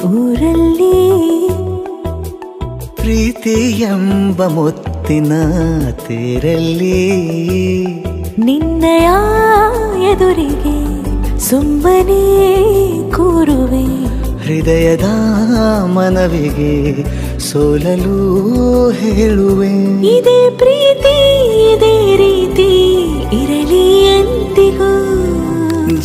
ಊರಲ್ಲಿ ಪ್ರೀತಿ ಎಂಬ ಮುತ್ತಿನ ತೇರಲ್ಲಿ ನಿನ್ನಯ ಎದುರಿಗೆ ಸುಮ್ಮನೆ ಕೂರುವೆ ಹೃದಯದ ಮನವಿಗೆ ಸೋಲಲು ಹೇಳುವೆ ಇದೇ ಪ್ರೀತಿ ಇದೇ ರೀತಿ ಇರಲಿ ಎಂದಿಗೂ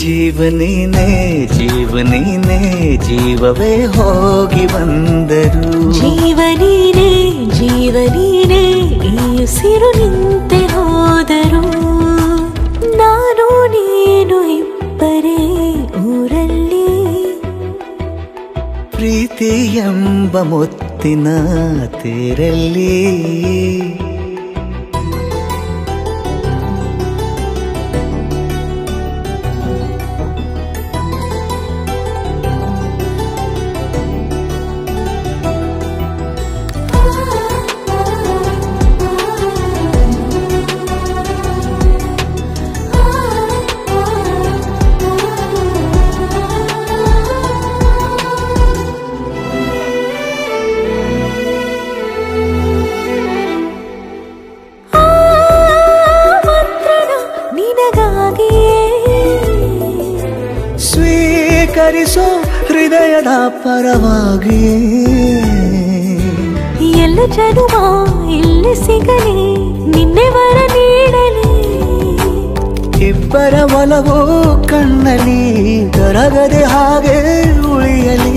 ಜೀವನೇನೆ ಜೀವನೇನೆ ಜೀವವೇ ಹೋಗಿ ಬಂದರು ಜೀವನೀನೇ ಜೀವನೀನೇ ಈ ಉಸಿರು ನಿಂತೆ ಹೋದರು ನಾನು ನೀನು ಇಬ್ಬರೇ ಊರಲ್ಲಿ ಪ್ರೀತಿ ಎಂಬ ಮುತ್ತಿನ ತೇರಲ್ಲಿ ಸ್ವೀಕರಿಸೋ ಹೃದಯದ ಪರವಾಗಿ ಎಲ್ಲ ಜನುಮ ಇಲ್ಲಿ ಸಿಗಲಿ ನಿನ್ನೆ ವರ ನೀಡಲಿ ಇಬ್ಬರ ಒಲವು ಕಣ್ಣಲ್ಲಿ ಕರಗದೆ ಹಾಗೆ ಉಳಿಯಲಿ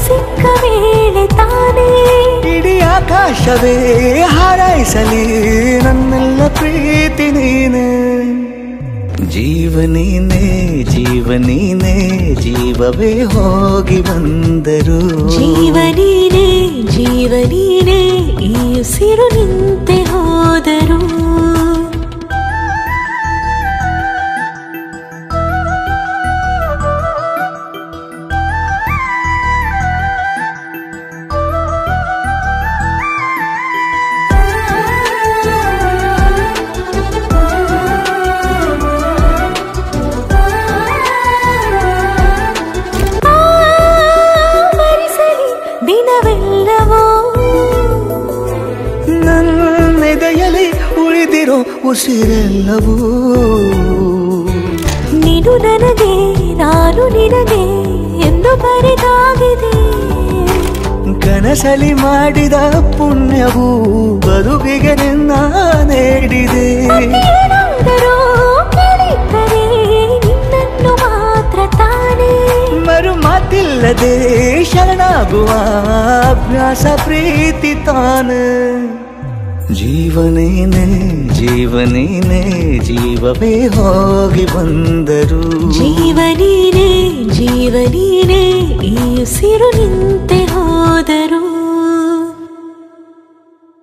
ಸಿಕ್ಕ ವೇಳೆ ತಾನೇ ಇಡೀ ಆಕಾಶವೇ ಹಾರೈಸಲಿ ನನ್ನೆಲ್ಲ ಪ್ರೀತಿ ನೀನೆ ಜೀವನೀನೇ ಜೀವನೀನೇ ಜೀವವೇ ಹೋಗಿ ಬಂದರು ಜೀವನೀನೇ ಜೀವನೀನೇ ಈ ಉಸಿರು ನಿಂತೆ ಹೋದರು ನನ್ನೆದೆಯಲ್ಲಿ ಉಳಿದಿರೋ ಉಸಿರೆಲ್ಲವೂ ನೀನು ನನಗೆ ನಾನು ನಿನಗೆ ಎಂದು ಬರೆದಾಗಿದೆ ಕನಸಲಿ ಮಾಡಿದ ಪುಣ್ಯವು ಬದುಕಿಗೆ ನಿನ್ನ ನೀಡಿದೆ ನಿನ್ನನ್ನು ಮಾತ್ರ ತಾನೇ ಮರು ಮಾತಿಲ್ಲದೆ ಶರಣಾಗುವ ಅಭ್ಯಾಸ ಪ್ರೀತಿ ತಾನೆ ಜೀವನೇನೆ ಜೀವನೇನೆ ಜೀವವೇ ಹೋಗಿ ಬಂದರು ಜೀವನೀನೇ ಜೀವನೀನೇ ಈ ಉಸಿರು ನಿಂತೆ ಹೋದರು